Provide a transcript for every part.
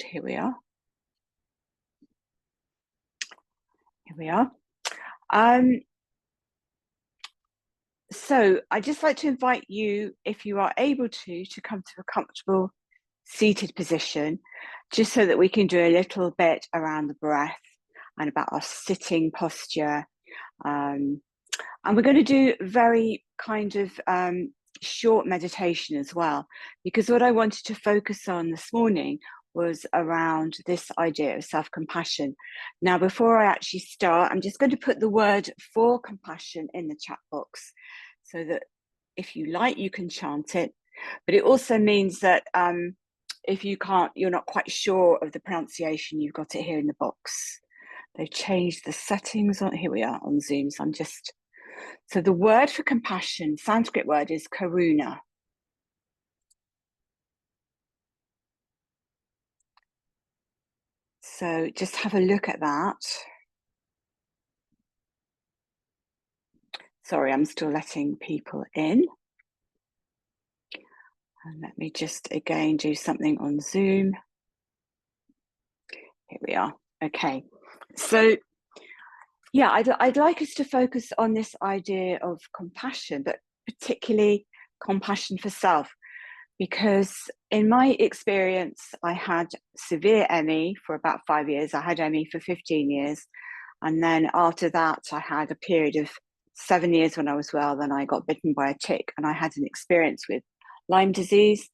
Here we are. Here we are. So I'd just like to invite you, if you are able to come to a comfortable seated position, just so that we can do a little bit around the breath and about our sitting posture. And we're going to do very kind of short meditation as well, because what I wanted to focus on this morning was around this idea of self-compassion. Now, before I actually start, I'm just going to put the word for compassion in the chat box so that if you like, you can chant it. But it also means that if you can't, you're not quite sure of the pronunciation, you've got it here in the box. They've changed the settings on, here we are on Zoom. So so the word for compassion, Sanskrit word, is karuna. So just have a look at that. Sorry, I'm still letting people in. And let me just again do something on Zoom. Here we are. Okay. So yeah, I'd like us to focus on this idea of compassion, but particularly compassion for self. Because in my experience, I had severe ME for about 5 years. I had ME for 15 years. And then after that, I had a period of 7 years when I was well. Then I got bitten by a tick and I had an experience with Lyme disease.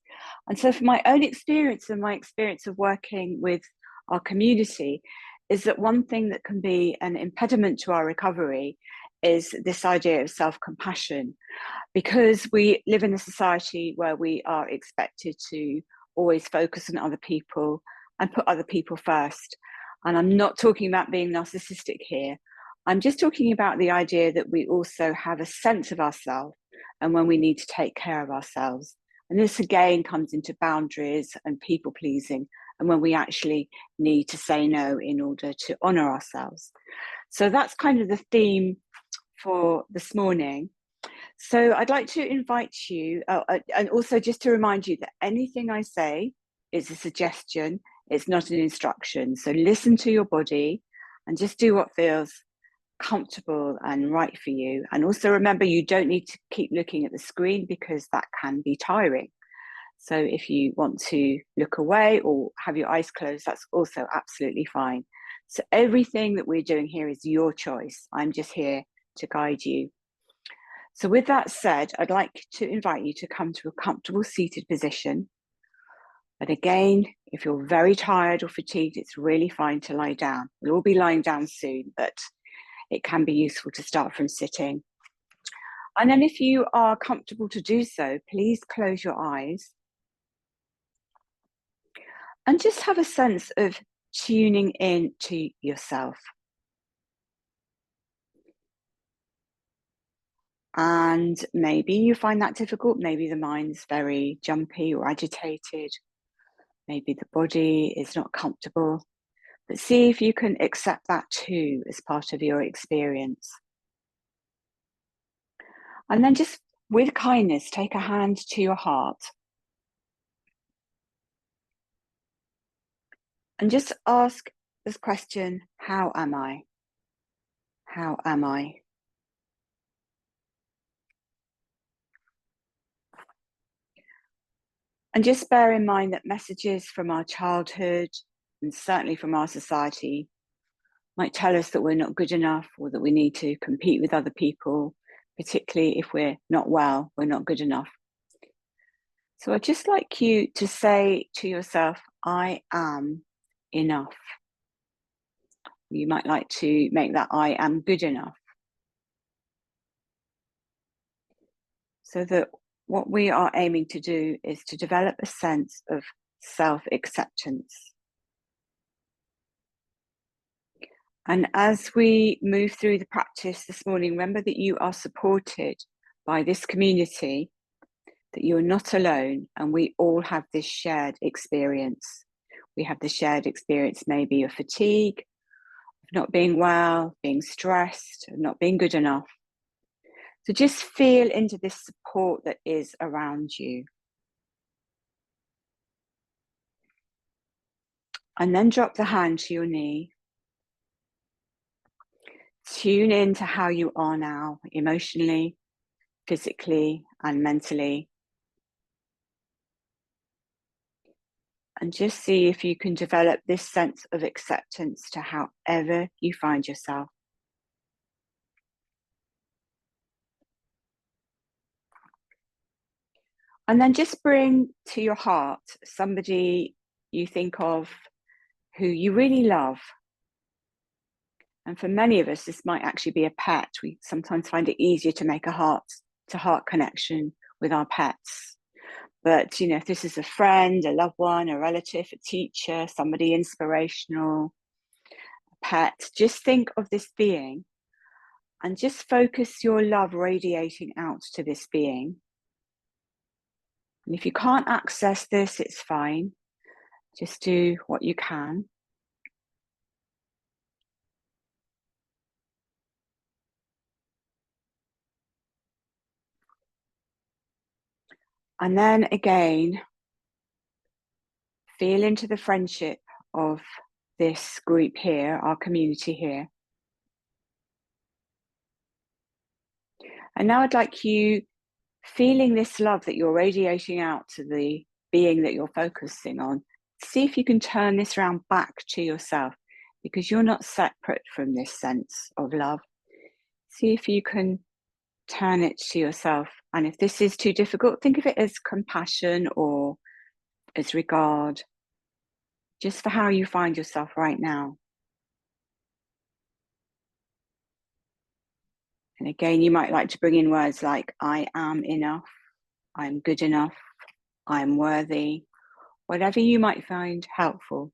And so for my own experience and my experience of working with our community is that one thing that can be an impediment to our recovery is this idea of self-compassion, because we live in a society where we are expected to always focus on other people and put other people first. And I'm not talking about being narcissistic here. I'm just talking about the idea that we also have a sense of ourselves and when we need to take care of ourselves. And this again comes into boundaries and people pleasing, and when we actually need to say no in order to honor ourselves. So that's kind of the theme for this morning. So I'd like to invite you, and also just to remind you that anything I say is a suggestion, it's not an instruction. So listen to your body and just do what feels comfortable and right for you. And also remember, you don't need to keep looking at the screen because that can be tiring. So if you want to look away or have your eyes closed, that's also absolutely fine. So everything that we're doing here is your choice. I'm just here to guide you. So with that said, I'd like to invite you to come to a comfortable seated position. But again, if you're very tired or fatigued, it's really fine to lie down. We'll all be lying down soon, but it can be useful to start from sitting. And then if you are comfortable to do so, please close your eyes. And just have a sense of tuning in to yourself. And maybe you find that difficult. Maybe the mind's very jumpy or agitated. Maybe the body is not comfortable. But see if you can accept that too as part of your experience. And then just with kindness, take a hand to your heart. And just ask this question, how am I? How am I? And just bear in mind that messages from our childhood and certainly from our society might tell us that we're not good enough or that we need to compete with other people, particularly if we're not well, we're not good enough. So I'd just like you to say to yourself, I am enough. You might like to make that I am good enough. So that what we are aiming to do is to develop a sense of self-acceptance. And as we move through the practice this morning, remember that you are supported by this community, that you're not alone, and we all have this shared experience. We have the shared experience maybe of fatigue, of not being well, being stressed, of not being good enough. So just feel into this support that is around you. And then drop the hand to your knee. Tune in to how you are now, emotionally, physically, and mentally. And just see if you can develop this sense of acceptance to however you find yourself. And then just bring to your heart somebody you think of who you really love. And for many of us, this might actually be a pet. We sometimes find it easier to make a heart-to-heart connection with our pets. But, if this is a friend, a loved one, a relative, a teacher, somebody inspirational, a pet, just think of this being and just focus your love radiating out to this being. And if you can't access this, it's fine. Just do what you can. And then again, feel into the friendship of this group here, our community here. And now I'd like you feeling this love that you're radiating out to the being that you're focusing on. See if you can turn this around back to yourself, because you're not separate from this sense of love. See if you can turn it to yourself. And if this is too difficult, think of it as compassion or as regard, just for how you find yourself right now. And again, you might like to bring in words like, I am enough, I'm good enough, I'm worthy, whatever you might find helpful.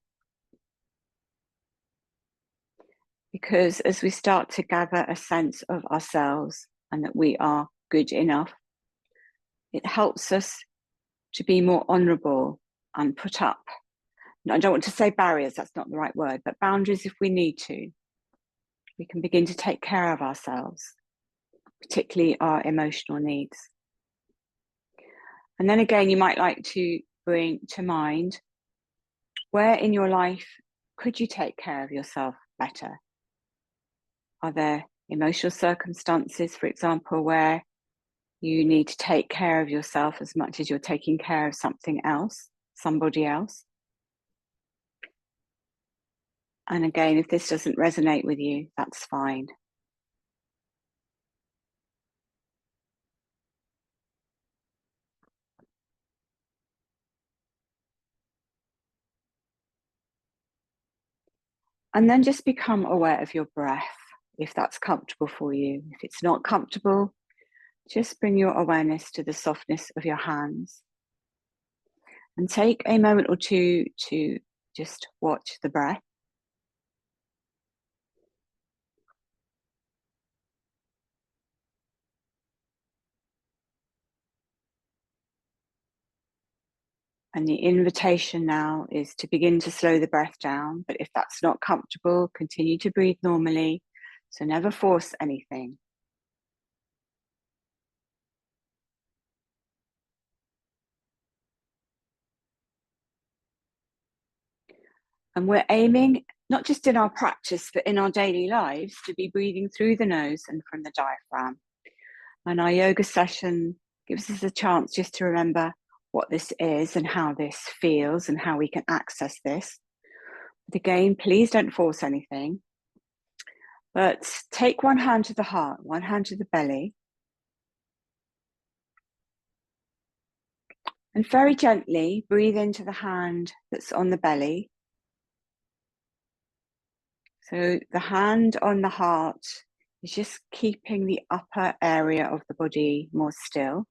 Because as we start to gather a sense of ourselves and that we are good enough, it helps us to be more honourable and put up, I don't want to say barriers, that's not the right word, but boundaries if we need to. We can begin to take care of ourselves, particularly our emotional needs. And then again, you might like to bring to mind, where in your life could you take care of yourself better? Are there emotional circumstances, for example, where you need to take care of yourself as much as you're taking care of something else, somebody else? And again, if this doesn't resonate with you, that's fine. And then just become aware of your breath, if that's comfortable for you. If it's not comfortable, just bring your awareness to the softness of your hands. And take a moment or two to just watch the breath. And the invitation now is to begin to slow the breath down. But if that's not comfortable, continue to breathe normally. So never force anything. And we're aiming, not just in our practice, but in our daily lives, to be breathing through the nose and from the diaphragm. And our yoga session gives us a chance just to remember what this is and how this feels and how we can access this. But again, please don't force anything. But take one hand to the heart, one hand to the belly. And very gently breathe into the hand that's on the belly. So the hand on the heart is just keeping the upper area of the body more still.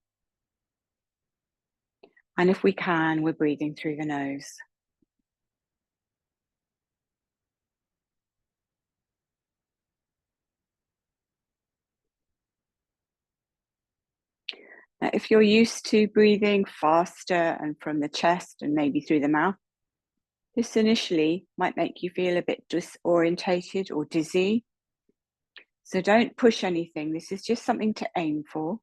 And if we can, we're breathing through the nose. Now, if you're used to breathing faster and from the chest and maybe through the mouth, this initially might make you feel a bit disorientated or dizzy. So don't push anything. This is just something to aim for.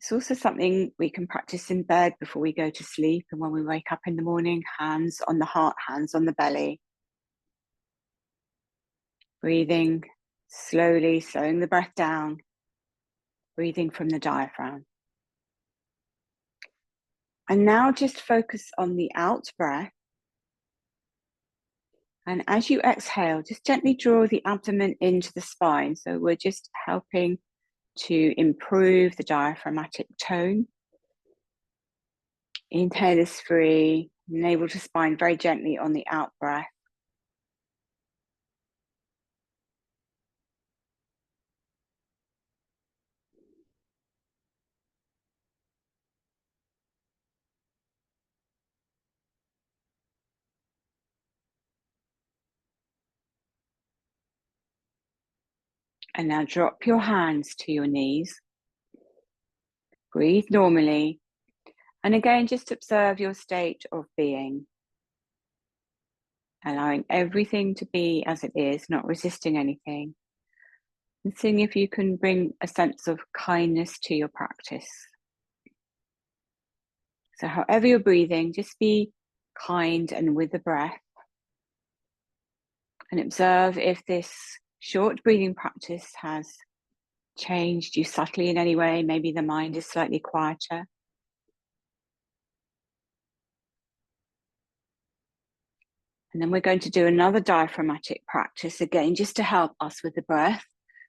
It's also something we can practice in bed before we go to sleep, and when we wake up in the morning, hands on the heart, hands on the belly. Breathing slowly, slowing the breath down, breathing from the diaphragm. And now just focus on the out breath. And as you exhale, just gently draw the abdomen into the spine. So we're just helping to improve the diaphragmatic tone. Inhale is free, navel to spine very gently on the out breath. And now drop your hands to your knees. Breathe normally. And again, just observe your state of being. Allowing everything to be as it is, not resisting anything. And seeing if you can bring a sense of kindness to your practice. So however you're breathing, just be kind and with the breath. And observe if this short breathing practice has changed you subtly in any way. Maybe the mind is slightly quieter. And then we're going to do another diaphragmatic practice again, just to help us with the breath.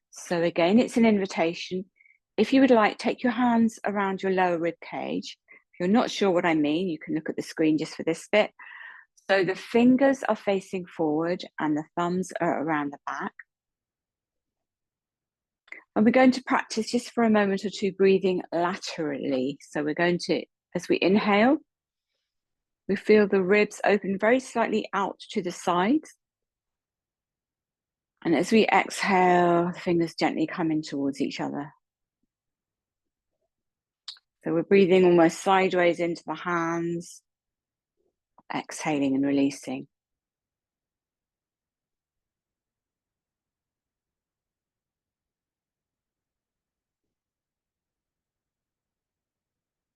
So again, it's an invitation. If you would like, take your hands around your lower rib cage. If you're not sure what I mean, you can look at the screen just for this bit. So the fingers are facing forward and the thumbs are around the back. And we're going to practice just for a moment or two breathing laterally. So we're going to, as we inhale, we feel the ribs open very slightly out to the sides. And as we exhale, the fingers gently come in towards each other. So we're breathing almost sideways into the hands, exhaling and releasing.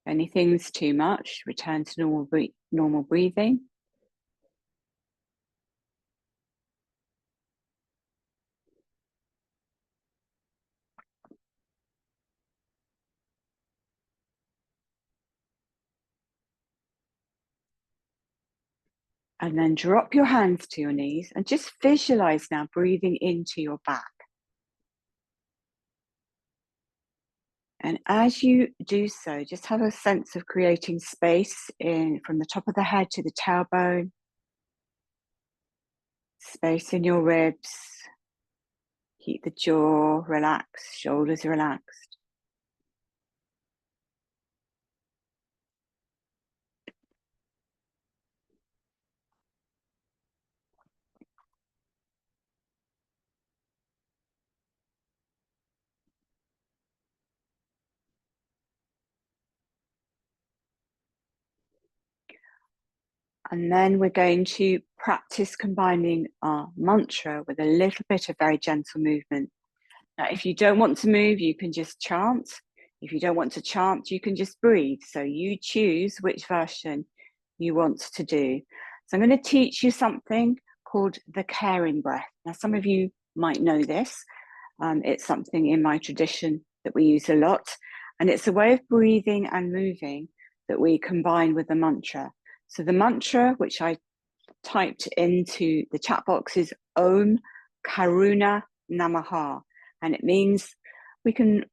If anything's too much, return to normal breathing. And then drop your hands to your knees and just visualize now breathing into your back. And as you do so, just have a sense of creating space from the top of the head to the tailbone, space in your ribs. Keep the jaw relaxed, shoulders relaxed. And then we're going to practice combining our mantra with a little bit of very gentle movement. Now, if you don't want to move, you can just chant. If you don't want to chant, you can just breathe. So you choose which version you want to do. So I'm going to teach you something called the caring breath. Now, some of you might know this. It's something in my tradition that we use a lot. And it's a way of breathing and moving that we combine with the mantra. So the mantra, which I typed into the chat box, is Om Karuna Namaha. And it means, we can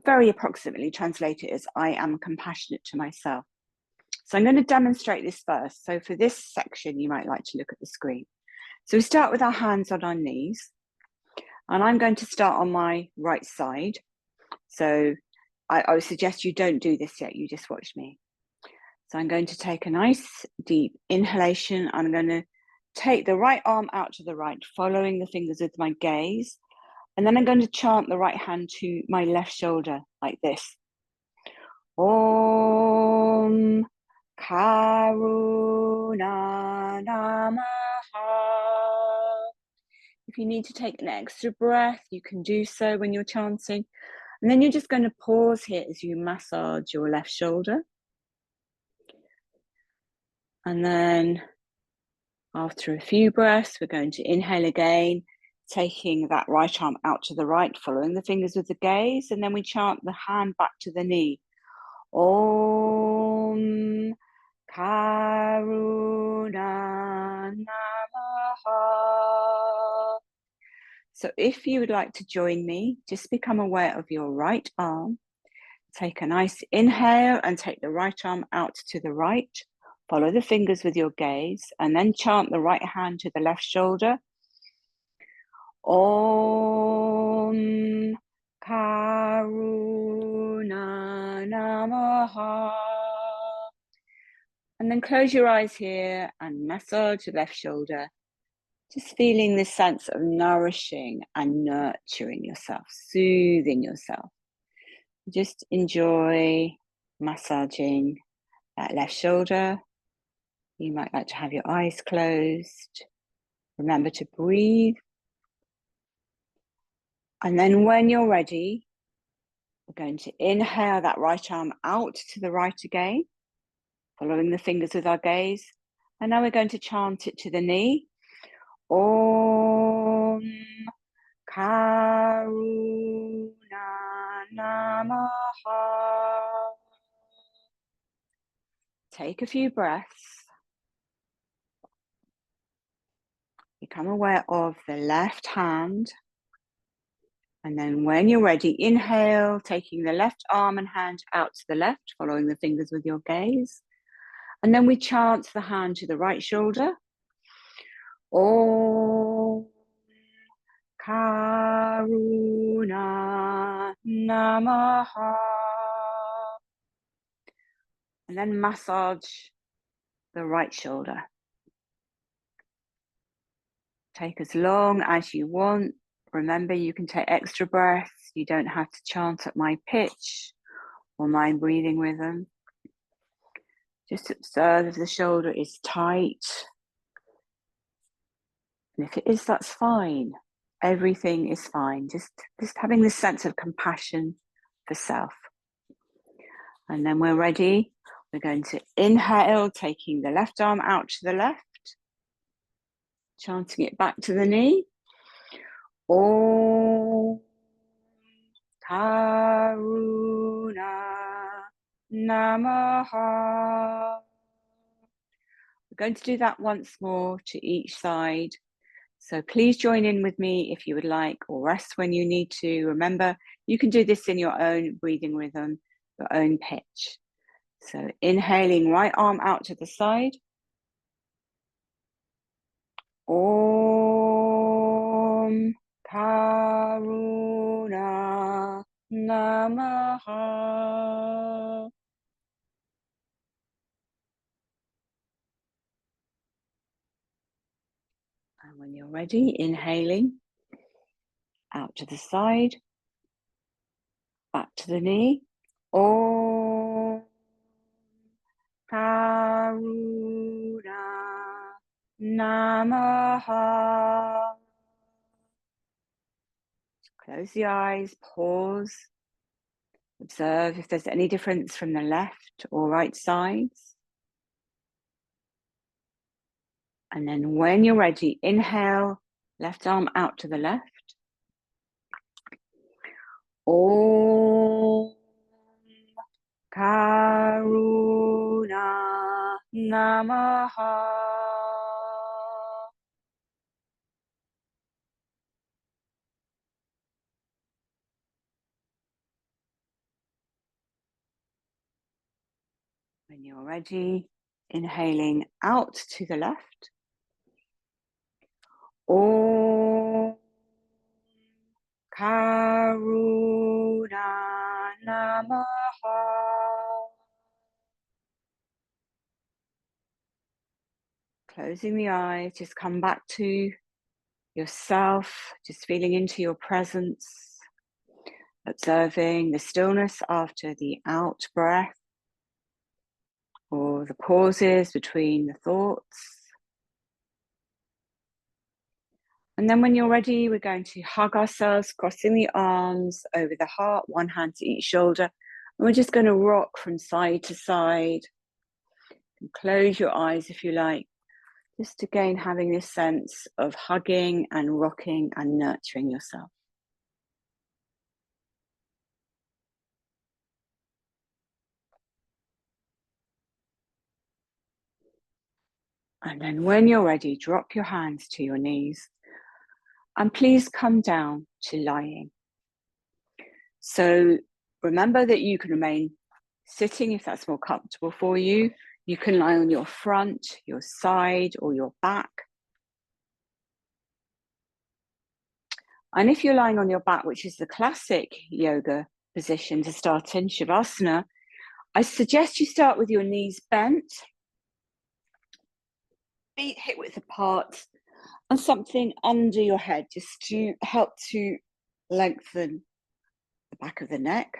very approximately translate it as I am compassionate to myself. So I'm going to demonstrate this first. So for this section, you might like to look at the screen. So we start with our hands on our knees. And I'm going to start on my right side. So I would suggest you don't do this yet, you just watch me. So I'm going to take a nice deep inhalation. I'm going to take the right arm out to the right, following the fingers with my gaze. And then I'm going to chant the right hand to my left shoulder like this. Om Karuna Namaha. If you need to take an extra breath, you can do so when you're chanting. And then you're just going to pause here as you massage your left shoulder. And then after a few breaths, we're going to inhale again, taking that right arm out to the right, following the fingers with the gaze. And then we chant the hand back to the knee. Om Karuna Namaha. So if you would like to join me, just become aware of your right arm. Take a nice inhale and take the right arm out to the right. Follow the fingers with your gaze and then chant the right hand to the left shoulder. Om Karuna Namaha. And then close your eyes here and massage the left shoulder. Just feeling this sense of nourishing and nurturing yourself, soothing yourself. Just enjoy massaging that left shoulder. You might like to have your eyes closed. Remember to breathe. And then when you're ready, we're going to inhale that right arm out to the right again, following the fingers with our gaze. And now we're going to chant it to the knee. Om Karuna Namaha. Take a few breaths. Become aware of the left hand. And then when you're ready, inhale, taking the left arm and hand out to the left, following the fingers with your gaze. And then we chant the hand to the right shoulder. Om Karuna Namaha. And then massage the right shoulder. Take as long as you want. Remember, you can take extra breaths. You don't have to chant at my pitch or my breathing rhythm. Just observe if the shoulder is tight. And if it is, that's fine. Everything is fine. Just having this sense of compassion for self. And then we're ready. We're going to inhale, taking the left arm out to the left, chanting it back to the knee. Om Karuna Namaha. We're going to do that once more to each side. So please join in with me if you would like, or rest when you need to. Remember, you can do this in your own breathing rhythm, your own pitch. So inhaling, right arm out to the side. Om Karuna Namaha. And when you're ready, inhaling, out to the side, back to the knee. Om Karuna Namaha. Close the eyes, pause. Observe if there's any difference from the left or right sides. And then when you're ready, inhale, left arm out to the left. Om Karuna Namaha. When you're ready, inhaling out to the left. Om Karuna Namaha. Closing the eyes, just come back to yourself, just feeling into your presence, observing the stillness after the out breath, or the pauses between the thoughts. And then when you're ready, we're going to hug ourselves, crossing the arms over the heart, one hand to each shoulder. And we're just going to rock from side to side. And close your eyes if you like, just again having this sense of hugging and rocking and nurturing yourself. And then when you're ready, drop your hands to your knees. And please come down to lying. So remember that you can remain sitting if that's more comfortable for you. You can lie on your front, your side, or your back. And if you're lying on your back, which is the classic yoga position to start in, Shavasana, I suggest you start with your knees bent, feet hip width apart, and something under your head just to help to lengthen the back of the neck.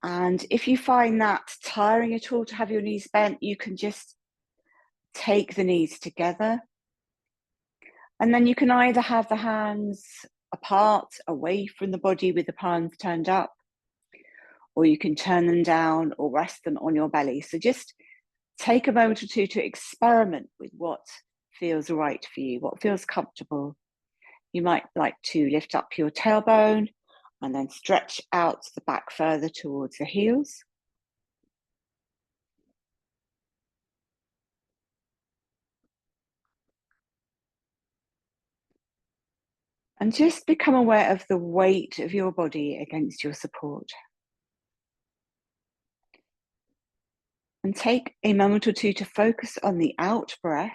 And if you find that tiring at all to have your knees bent, you can just take the knees together. And then you can either have the hands apart, away from the body with the palms turned up, or you can turn them down or rest them on your belly. So just take a moment or two to experiment with what feels right for you, what feels comfortable. You might like to lift up your tailbone and then stretch out the back further towards the heels. And just become aware of the weight of your body against your support. And take a moment or two to focus on the out breath.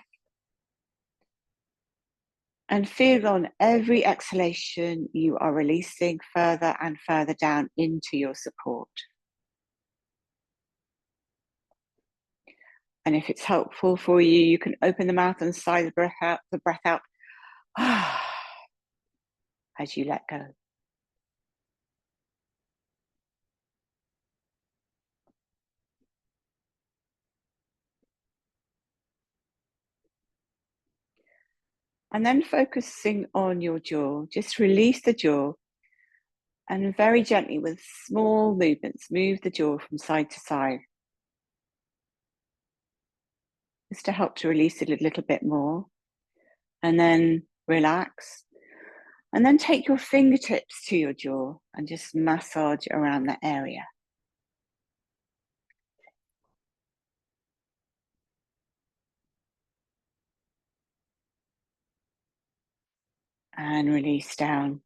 And feel on every exhalation you are releasing further and further down into your support. And if it's helpful for you, you can open the mouth and sigh the breath out as you let go. And then focusing on your jaw, just release the jaw and very gently with small movements, move the jaw from side to side. Just to help to release it a little bit more. And then relax. And then take your fingertips to your jaw and just massage around that area. And release down.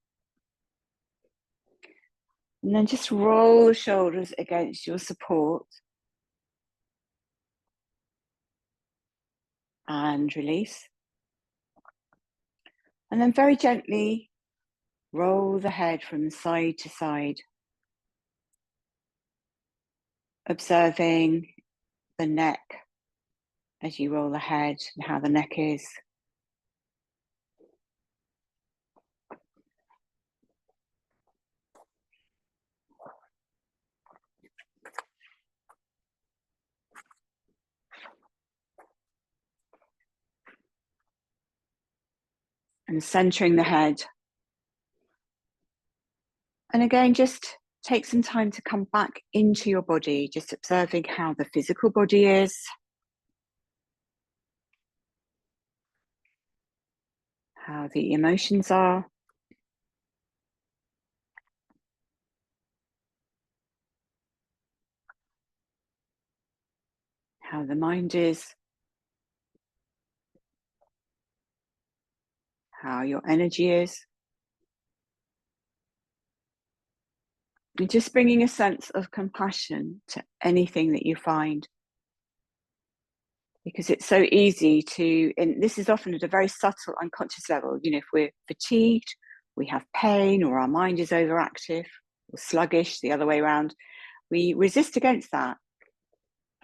And then just roll the shoulders against your support. And release. And then very gently roll the head from side to side. Observing the neck as you roll the head and how the neck is. And centering the head. And again, just take some time to come back into your body, just observing how the physical body is. How the emotions are. How the mind is. How your energy is. And just bringing a sense of compassion to anything that you find. Because it's so easy to, and this is often at a very subtle, unconscious level, if we're fatigued, we have pain, or our mind is overactive, or sluggish, the other way around, we resist against that.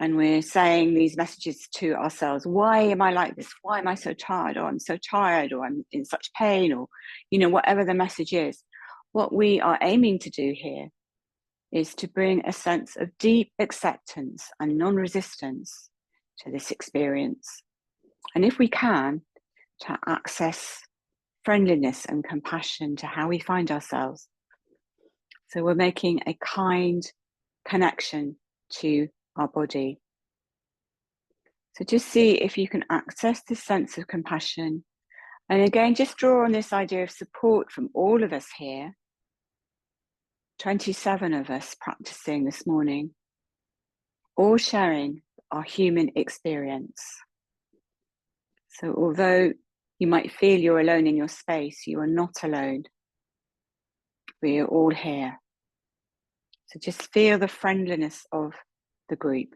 And we're saying these messages to ourselves, why am I like this? Why am I so tired? Or I'm so tired, or I'm in such pain, or, whatever the message is. What we are aiming to do here is to bring a sense of deep acceptance and non-resistance to this experience. And if we can, to access friendliness and compassion to how we find ourselves. So we're making a kind connection to our body. So just see if you can access this sense of compassion. And again, just draw on this idea of support from all of us here. 27 of us practicing this morning, all sharing our human experience. So although you might feel you're alone in your space, you are not alone. We are all here. So just feel the friendliness of the group.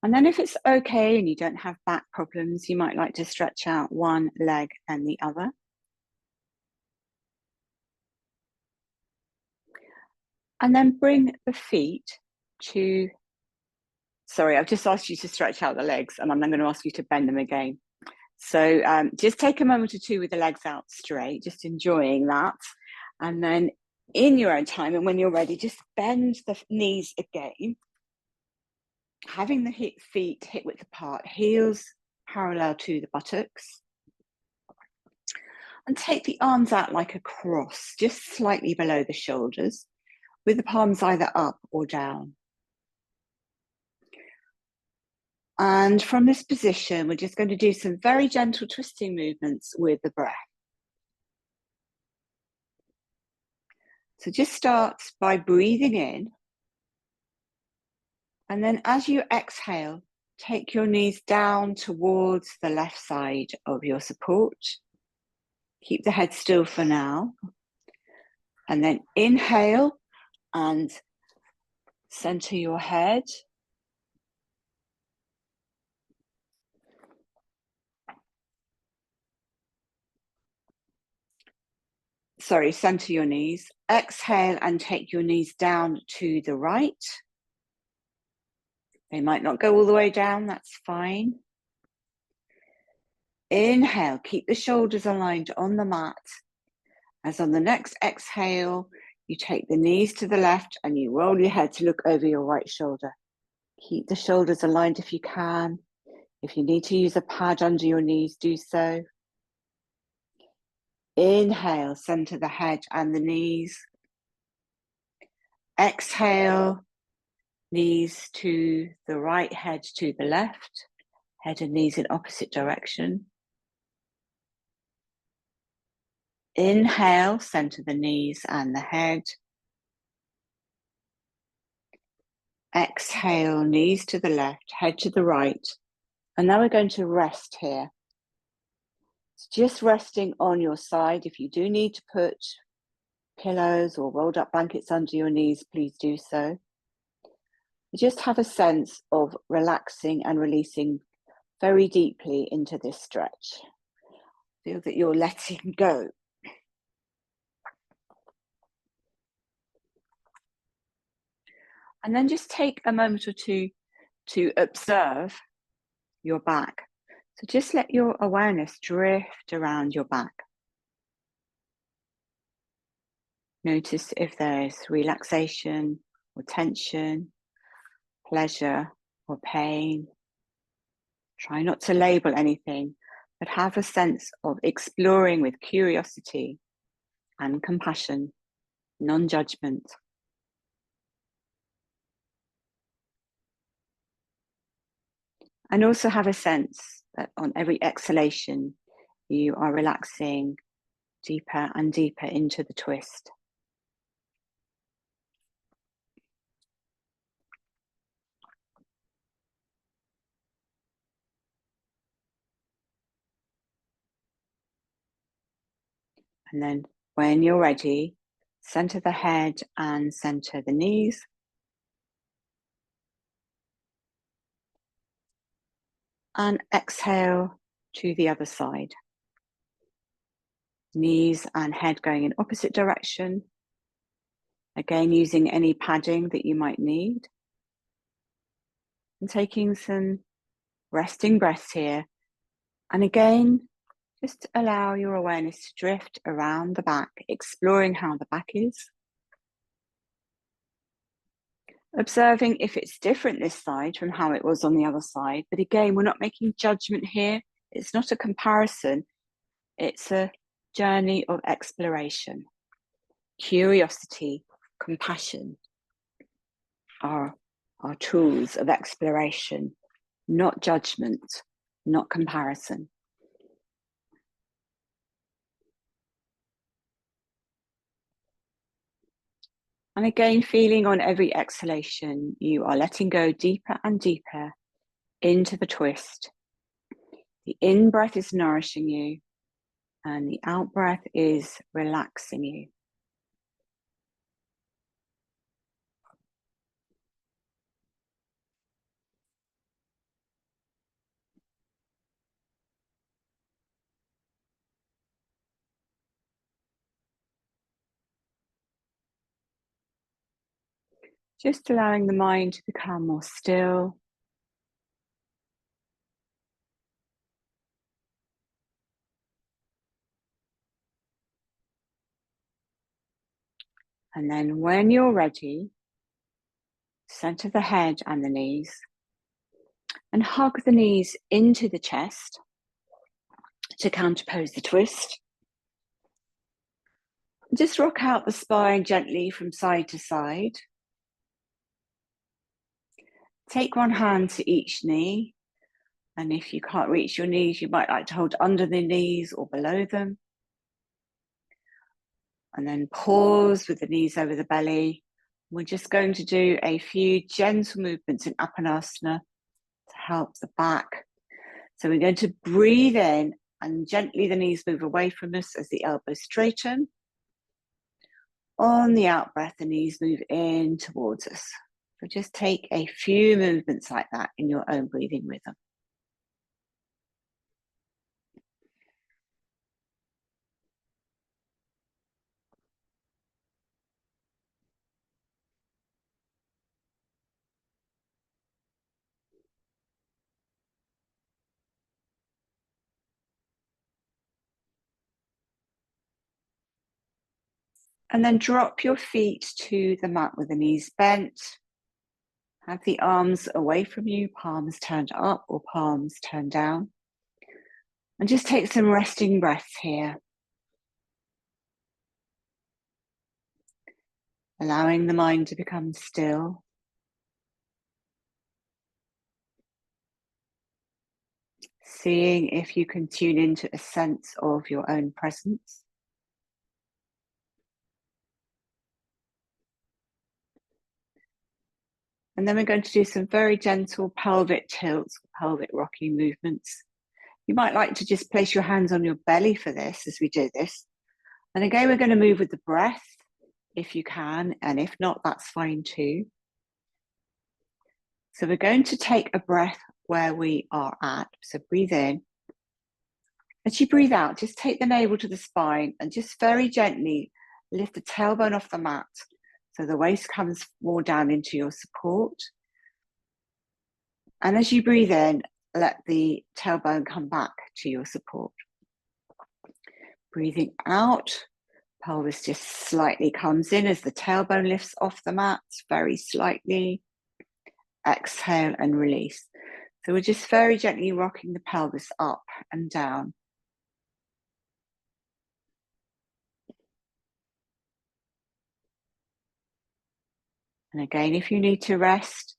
And then if it's okay and you don't have back problems, you might like to stretch out one leg and the other. And then bring the feet to, sorry, I've just asked you to stretch out the legs and I'm then going to ask you to bend them again. So just take a moment or two with the legs out straight, just enjoying that. And then in your own time and when you're ready, just bend the knees again. Having the feet hip width apart, heels parallel to the buttocks. And take the arms out like a cross, just slightly below the shoulders, with the palms either up or down. And from this position, we're just going to do some very gentle twisting movements with the breath. So just start by breathing in. And then as you exhale, take your knees down towards the left side of your support. Keep the head still for now. And then inhale and center your head. Sorry, center your knees. Exhale and take your knees down to the right. They might not go all the way down, that's fine. Inhale, keep the shoulders aligned on the mat. As on the next exhale, you take the knees to the left and you roll your head to look over your right shoulder. Keep the shoulders aligned if you can. If you need to use a pad under your knees, do so. Inhale, center the head and the knees. Exhale, knees to the right, head to the left. Head and knees in opposite direction. Inhale, center the knees and the head. Exhale, knees to the left, head to the right. And now we're going to rest here. It's just resting on your side. If you do need to put pillows or rolled up blankets under your knees, please do so. Just have a sense of relaxing and releasing very deeply into this stretch. Feel that you're letting go. And then just take a moment or two to observe your back. So just let your awareness drift around your back. Notice if there's relaxation or tension, pleasure or pain. Try not to label anything, but have a sense of exploring with curiosity and compassion, non-judgment. And also have a sense that on every exhalation, you are relaxing deeper and deeper into the twist. And then when you're ready, center the head and center the knees. And exhale to the other side. Knees and head going in opposite direction. Again, using any padding that you might need. And taking some resting breaths here. And again, just allow your awareness to drift around the back, exploring how the back is. Observing if it's different this side from how it was on the other side. But again, we're not making judgment here. It's not a comparison. It's a journey of exploration. Curiosity, compassion are our tools of exploration, not judgment, not comparison. And again, feeling on every exhalation, you are letting go deeper and deeper into the twist. The in-breath is nourishing you, and the out-breath is relaxing you. Just allowing the mind to become more still. And then when you're ready, center the head and the knees and hug the knees into the chest to counterpose the twist. Just rock out the spine gently from side to side. Take one hand to each knee. And if you can't reach your knees, you might like to hold under the knees or below them. And then pause with the knees over the belly. We're just going to do a few gentle movements in Apanasana to help the back. So we're going to breathe in and gently the knees move away from us as the elbows straighten. On the out breath, the knees move in towards us. So just take a few movements like that in your own breathing rhythm. And then drop your feet to the mat with the knees bent. Have the arms away from you, palms turned up or palms turned down. And just take some resting breaths here. Allowing the mind to become still. Seeing if you can tune into a sense of your own presence. And then we're going to do some very gentle pelvic tilts, pelvic rocking movements. You might like to just place your hands on your belly for this as we do this. And again, we're going to move with the breath if you can, and if not, that's fine too. So we're going to take a breath where we are at. So breathe in. As you breathe out, just take the navel to the spine and just very gently lift the tailbone off the mat so the waist comes more down into your support. And as you breathe in, let the tailbone come back to your support. Breathing out, pelvis just slightly comes in as the tailbone lifts off the mat, very slightly. Exhale and release. So we're just very gently rocking the pelvis up and down. And again, if you need to rest,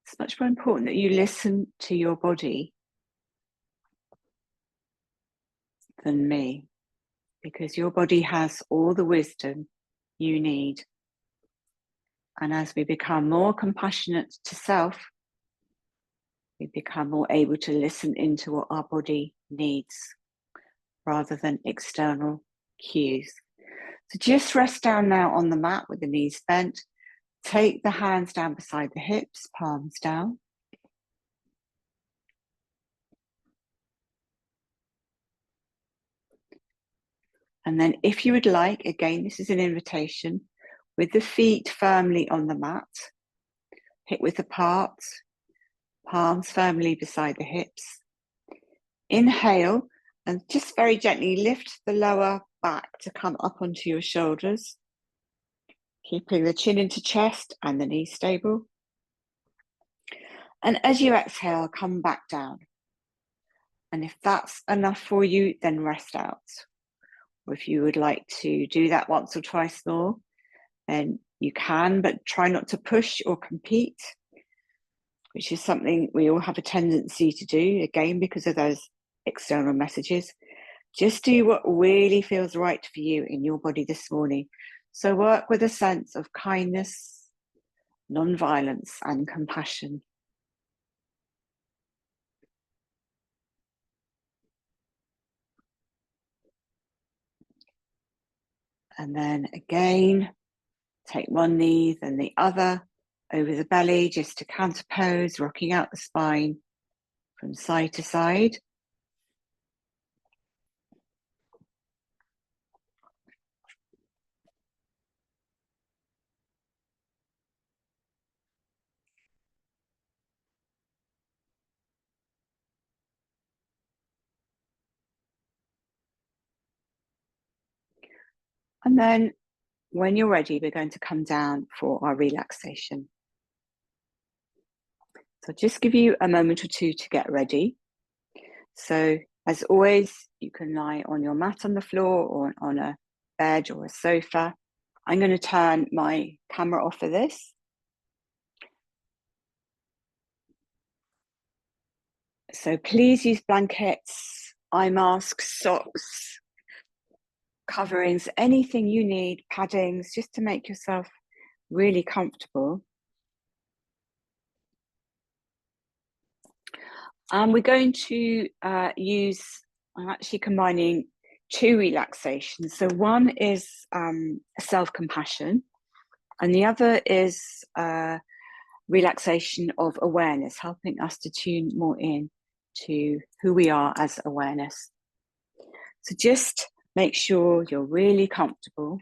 it's much more important that you listen to your body than me, because your body has all the wisdom you need. And as we become more compassionate to self, we become more able to listen into what our body needs rather than external cues. So just rest down now on the mat with the knees bent. Take the hands down beside the hips, palms down. And then if you would like, again, this is an invitation, with the feet firmly on the mat, hip width apart, palms firmly beside the hips. Inhale and just very gently lift the lower back to come up onto your shoulders. keeping the chin into chest and the knees stable. And as you exhale, come back down. And if that's enough for you, then rest out. Or if you would like to do that once or twice more, then you can, but try not to push or compete, which is something we all have a tendency to do, again, because of those external messages. Just do what really feels right for you in your body this morning. So work with a sense of kindness, non-violence, and compassion. And then again, take one knee, then the other over the belly, just to counter pose, rocking out the spine from side to side. And then when you're ready, we're going to come down for our relaxation. So just give you a moment or two to get ready. So as always, you can lie on your mat on the floor or on a bed or a sofa. I'm going to turn my camera off for this. So please use blankets, eye masks, socks, coverings, anything you need, paddings, just to make yourself really comfortable. And we're going to I'm actually combining two relaxations. So one is self-compassion, and the other is relaxation of awareness, helping us to tune more in to who we are as awareness. So just make sure you're really comfortable.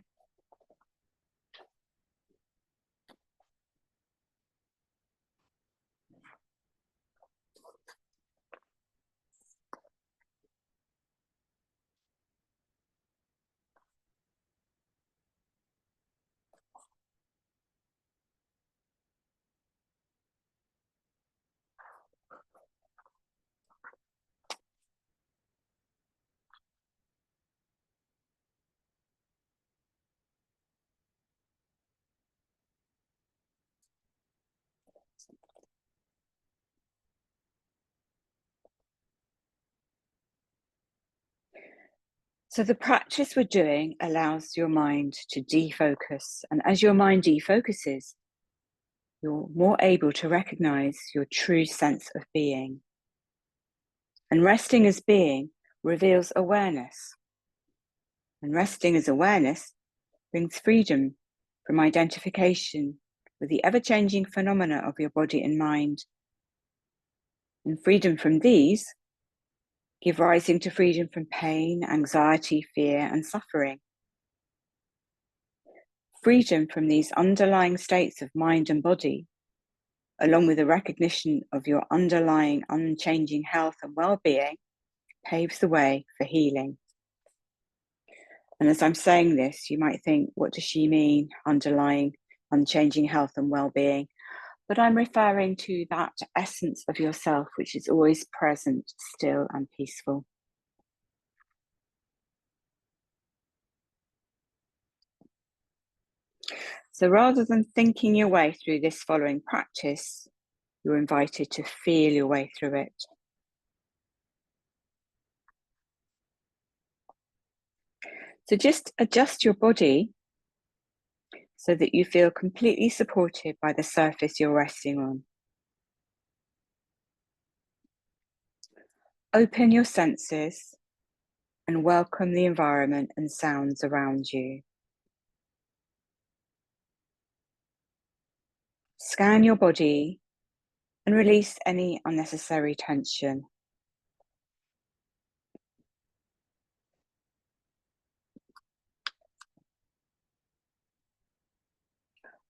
So the practice we're doing allows your mind to defocus. And as your mind defocuses, you're more able to recognize your true sense of being. And resting as being reveals awareness. And resting as awareness brings freedom from identification with the ever-changing phenomena of your body and mind. And freedom from these give rising to freedom from pain, anxiety, fear, and suffering. Freedom from these underlying states of mind and body, along with the recognition of your underlying unchanging health and well-being, paves the way for healing. And as I'm saying this, you might think, what does she mean, underlying unchanging health and well-being? But I'm referring to that essence of yourself, which is always present, still, and peaceful. So rather than thinking your way through this following practice, you're invited to feel your way through it. So just adjust your body so that you feel completely supported by the surface you're resting on. Open your senses and welcome the environment and sounds around you. Scan your body and release any unnecessary tension.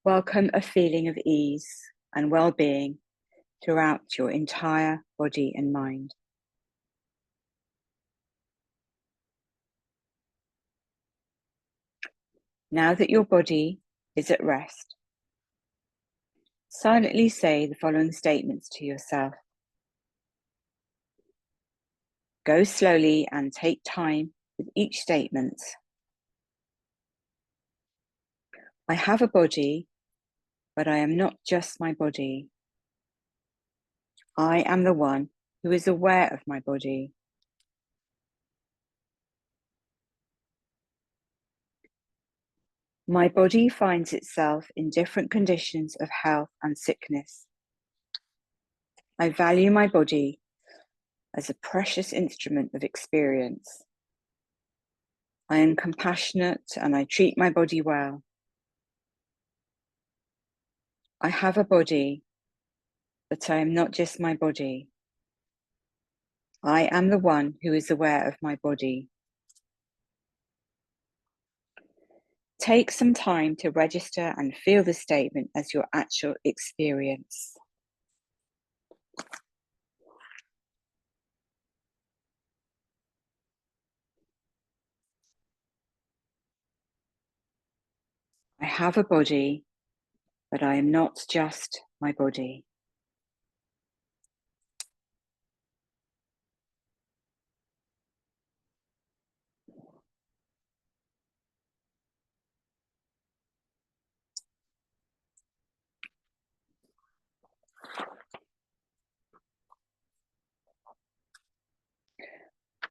Welcome a feeling of ease and well-being throughout your entire body and mind. Now that your body is at rest. Silently say the following statements to yourself. Go slowly and take time with each statement. I have a body, but I am not just my body. I am the one who is aware of my body. My body finds itself in different conditions of health and sickness. I value my body as a precious instrument of experience. I am compassionate and I treat my body well. I have a body, but I am not just my body. I am the one who is aware of my body. Take some time to register and feel the statement as your actual experience. I have a body, but I am not just my body.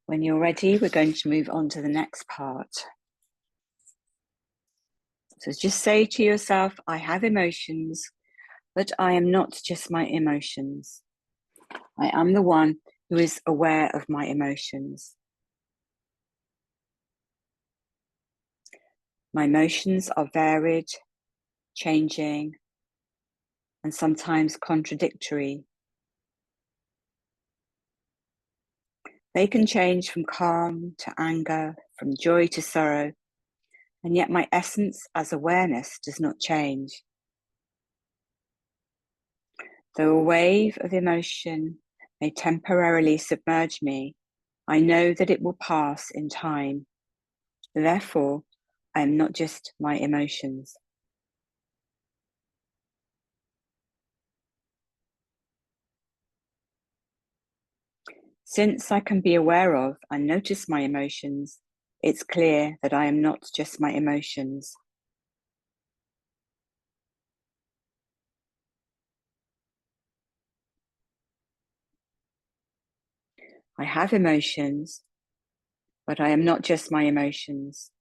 When you're ready, we're going to move on to the next part. So just say to yourself, I have emotions, but I am not just my emotions. I am the one who is aware of my emotions. My emotions are varied, changing, and sometimes contradictory. They can change from calm to anger, from joy to sorrow, and yet my essence as awareness does not change. Though a wave of emotion may temporarily submerge me, I know that it will pass in time. Therefore, I am not just my emotions. Since I can be aware of and notice my emotions, it's clear that I am not just my emotions. I have emotions, but I am not just my emotions.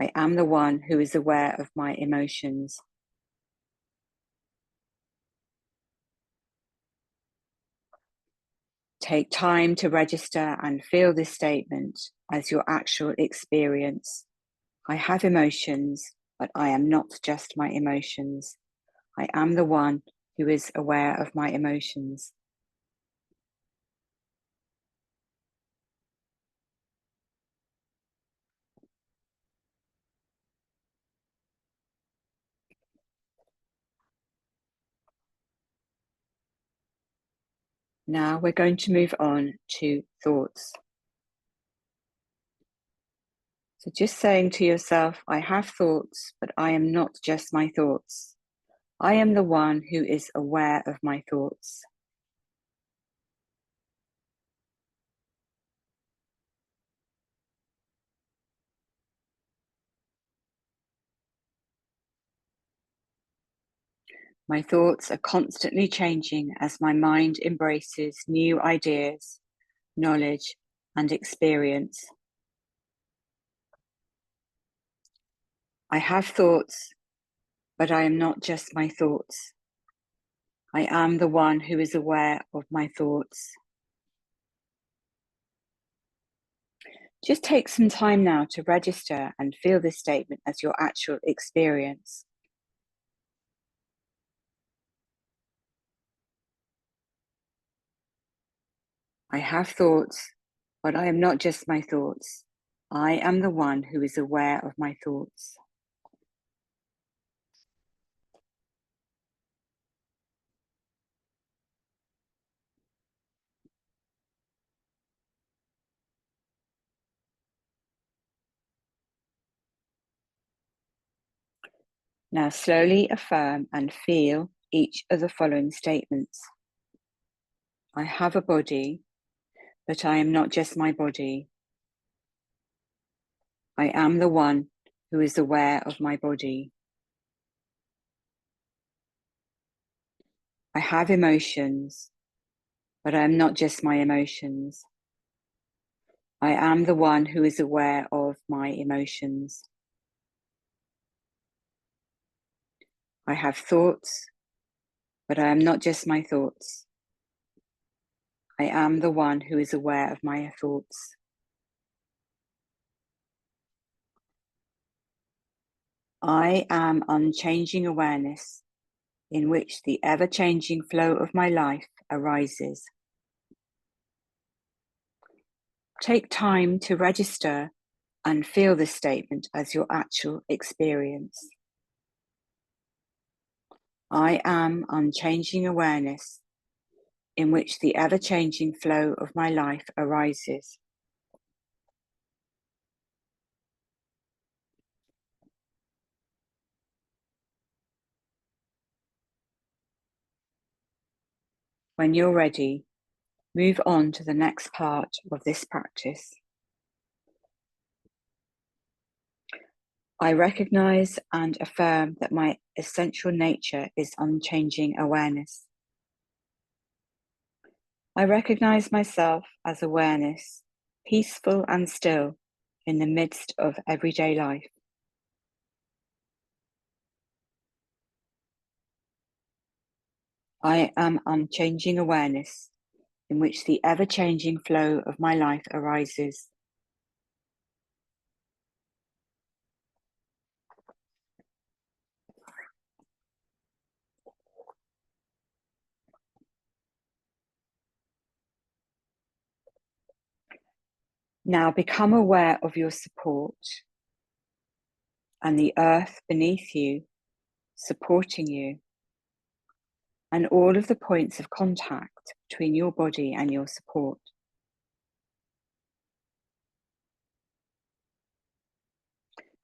I am the one who is aware of my emotions. Take time to register and feel this statement as your actual experience. I have emotions, but I am not just my emotions. I am the one who is aware of my emotions. Now we're going to move on to thoughts. So just saying to yourself, I have thoughts, but I am not just my thoughts. I am the one who is aware of my thoughts. My thoughts are constantly changing as my mind embraces new ideas, knowledge, and experience. I have thoughts, but I am not just my thoughts. I am the one who is aware of my thoughts. Just take some time now to register and feel this statement as your actual experience. I have thoughts, but I am not just my thoughts. I am the one who is aware of my thoughts. Now slowly affirm and feel each of the following statements. I have a body, but I am not just my body. I am the one who is aware of my body. I have emotions, but I am not just my emotions. I am the one who is aware of my emotions. I have thoughts, but I am not just my thoughts. I am the one who is aware of my thoughts. I am unchanging awareness in which the ever-changing flow of my life arises. Take time to register and feel this statement as your actual experience. I am unchanging awareness in which the ever-changing flow of my life arises. When you're ready, move on to the next part of this practice. I recognize and affirm that my essential nature is unchanging awareness. I recognize myself as awareness, peaceful and still in the midst of everyday life. I am unchanging awareness in which the ever-changing flow of my life arises. Now become aware of your support and the earth beneath you supporting you, and all of the points of contact between your body and your support.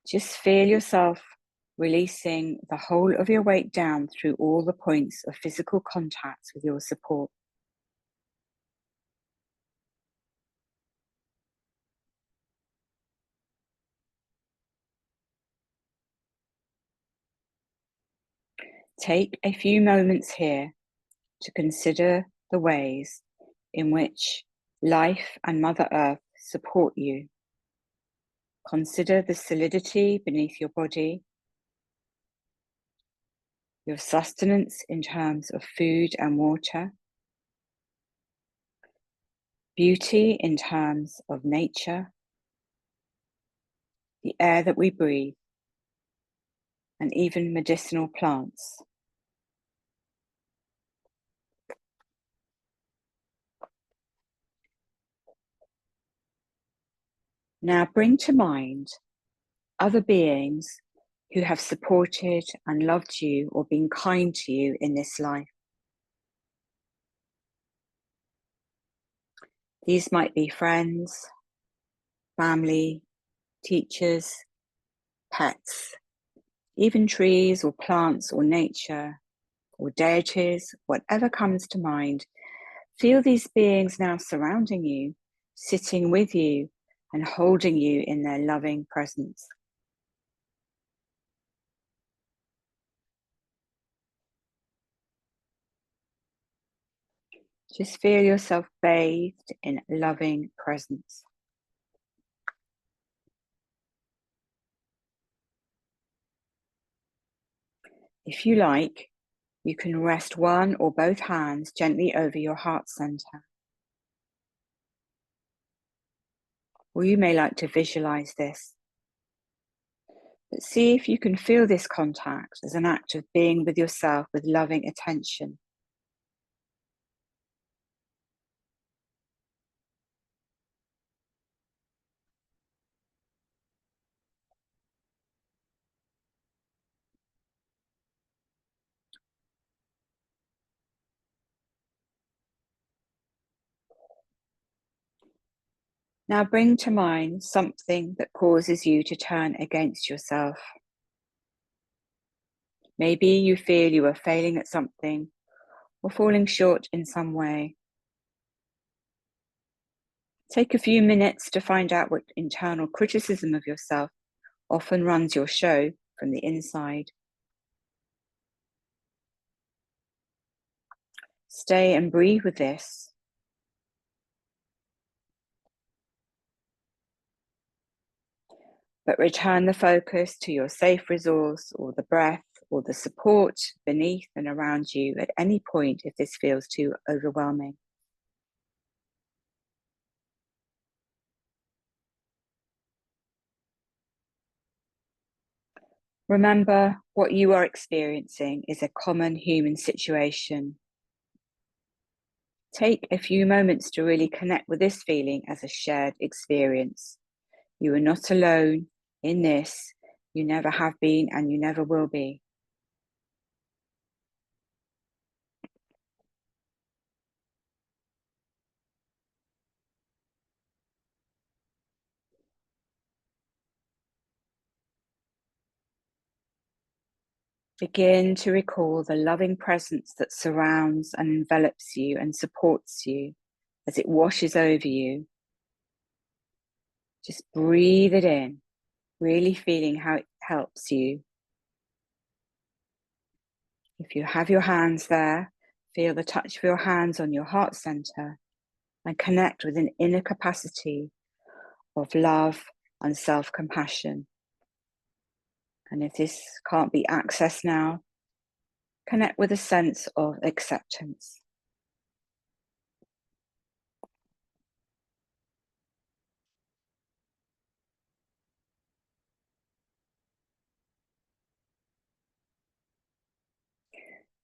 Just feel yourself releasing the whole of your weight down through all the points of physical contact with your support. Take a few moments here to consider the ways in which life and Mother Earth support you. Consider the solidity beneath your body, your sustenance in terms of food and water, beauty in terms of nature, the air that we breathe, and even medicinal plants. Now bring to mind other beings who have supported and loved you or been kind to you in this life. These might be friends, family, teachers, pets, even trees or plants or nature or deities, whatever comes to mind. Feel these beings now surrounding you, sitting with you and holding you in their loving presence. Just feel yourself bathed in loving presence. If you like, you can rest one or both hands gently over your heart center. Or you may like to visualize this. But see if you can feel this contact as an act of being with yourself with loving attention. Now bring to mind something that causes you to turn against yourself. Maybe you feel you are failing at something or falling short in some way. Take a few minutes to find out what internal criticism of yourself often runs your show from the inside. Stay and breathe with this. But return the focus to your safe resource or the breath or the support beneath and around you at any point if this feels too overwhelming. Remember, what you are experiencing is a common human situation. Take a few moments to really connect with this feeling as a shared experience. You are not alone in this. You never have been and you never will be. Begin to recall the loving presence that surrounds and envelops you and supports you as it washes over you. Just breathe it in, really feeling how it helps you. If you have your hands there, feel the touch of your hands on your heart center and connect with an inner capacity of love and self-compassion. And if this can't be accessed now, connect with a sense of acceptance.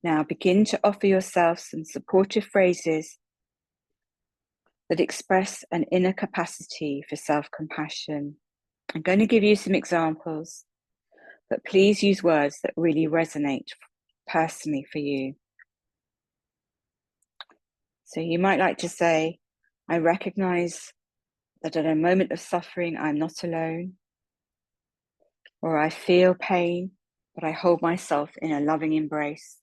Now begin to offer yourself some supportive phrases that express an inner capacity for self-compassion. I'm going to give you some examples, but please use words that really resonate personally for you. So you might like to say, I recognize that at a moment of suffering, I'm not alone, or I feel pain, but I hold myself in a loving embrace.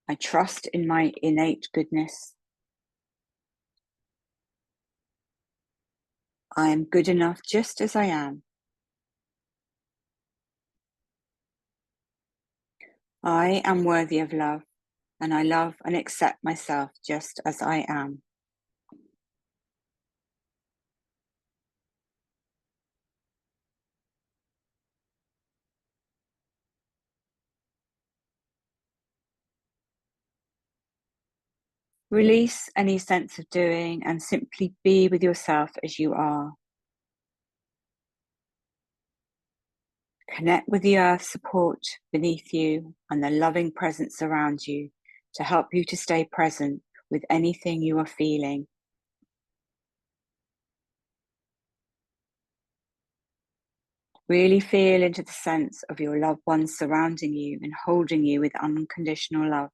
I trust in my innate goodness. I am good enough just as I am. I am worthy of love, and I love and accept myself just as I am. Release any sense of doing and simply be with yourself as you are. Connect with the earth support beneath you and the loving presence around you to help you to stay present with anything you are feeling. Really feel into the sense of your loved ones surrounding you and holding you with unconditional love.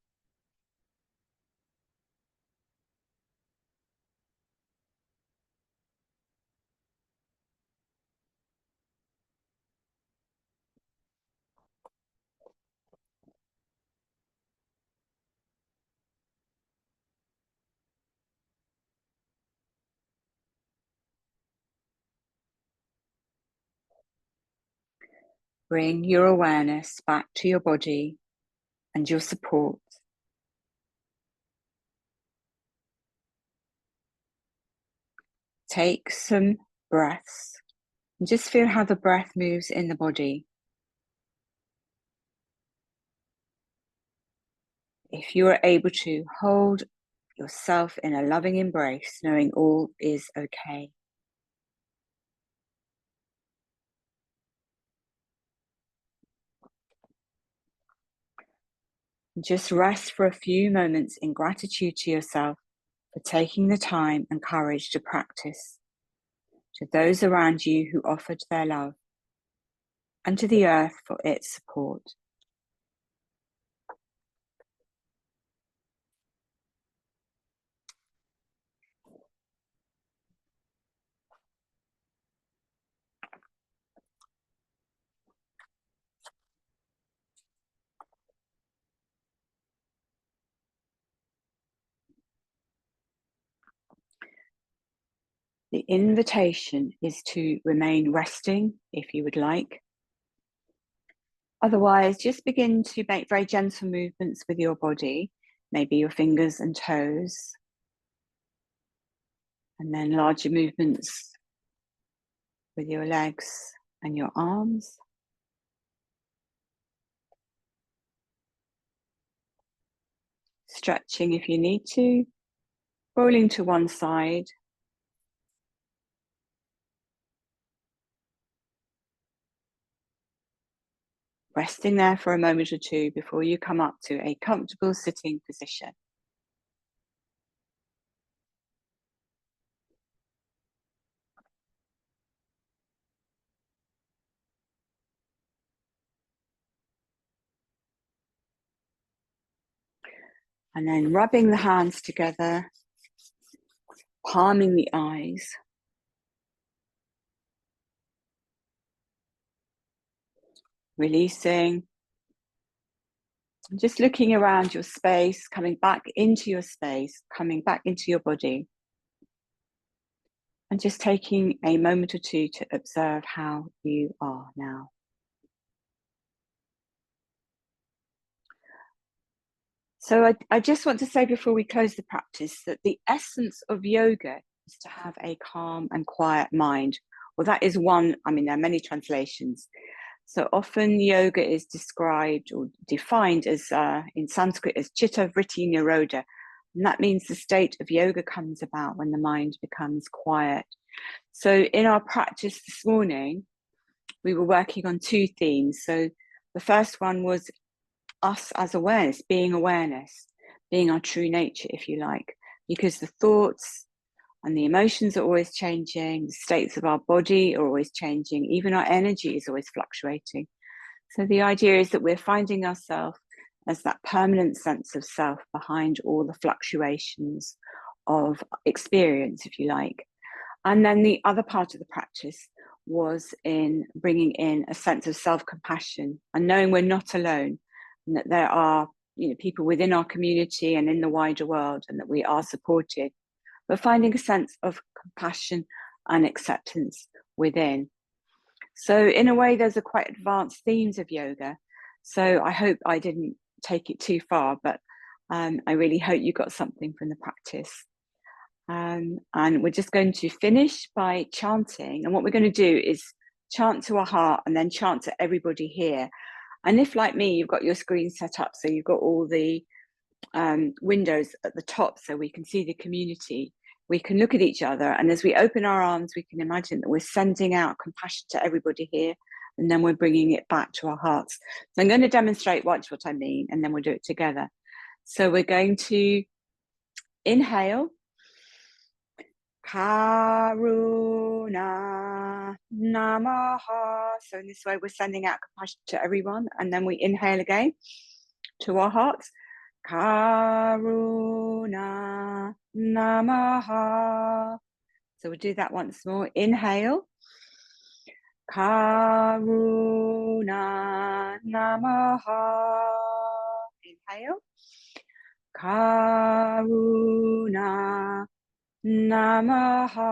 Bring your awareness back to your body and your support. Take some breaths and just feel how the breath moves in the body. If you are able to, hold yourself in a loving embrace, knowing all is okay. Just rest for a few moments in gratitude to yourself for taking the time and courage to practice, to those around you who offered their love, and to the earth for its support. The invitation is to remain resting if you would like. Otherwise, just begin to make very gentle movements with your body, maybe your fingers and toes, and then larger movements with your legs and your arms. Stretching if you need to, rolling to one side. Resting there for a moment or two before you come up to a comfortable sitting position. And then rubbing the hands together, palming the eyes. Releasing. Just looking around your space, coming back into your space, coming back into your body. And just taking a moment or two to observe how you are now. So I just want to say before we close the practice that the essence of yoga is to have a calm and quiet mind. Well, that is one, I mean, there are many translations. So often yoga is described or defined as, in Sanskrit, as chitta vritti nirodha. And that means the state of yoga comes about when the mind becomes quiet. So in our practice this morning, we were working on two themes. So the first one was us as awareness, being our true nature, if you like, because the thoughts and the emotions are always changing, the states of our body are always changing, even our energy is always fluctuating. So the idea is that we're finding ourselves as that permanent sense of self behind all the fluctuations of experience, if you like. And then the other part of the practice was in bringing in a sense of self-compassion and knowing we're not alone, and that there are, people within our community and in the wider world, and that we are supported, but finding a sense of compassion and acceptance within. So in a way, those are quite advanced themes of yoga. So I hope I didn't take it too far, but I really hope you got something from the practice. And we're just going to finish by chanting. And what we're going to do is chant to our heart and then chant to everybody here. And if, like me, you've got your screen set up, so you've got all the windows at the top so we can see the community, we can look at each other. And as we open our arms, we can imagine that we're sending out compassion to everybody here. And then we're bringing it back to our hearts. So I'm going to demonstrate what I mean, and then we'll do it together. So we're going to inhale. Karuna Namaha. So in this way, we're sending out compassion to everyone. And then we inhale again to our hearts. Karuna Namaha. So we'll do that once more. Inhale. Karuna Namaha. Inhale. Karuna Namaha.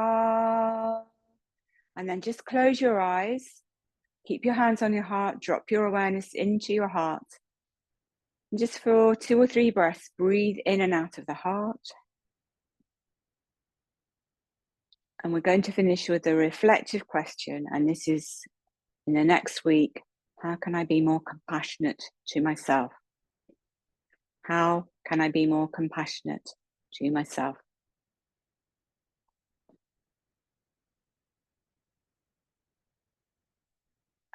And then just close your eyes. Keep your hands on your heart. Drop your awareness into your heart. And just for 2 or 3 breaths, breathe in and out of the heart. And we're going to finish with a reflective question. And this is in the next week. How can I be more compassionate to myself? How can I be more compassionate to myself?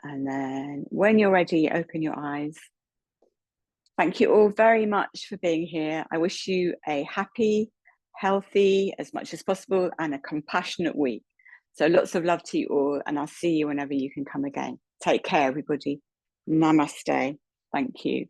And then when you're ready, open your eyes. Thank you all very much for being here. I wish you a happy, healthy, as much as possible, and a compassionate week. So lots of love to you all, and I'll see you whenever you can come again. Take care, everybody. Namaste. Thank you.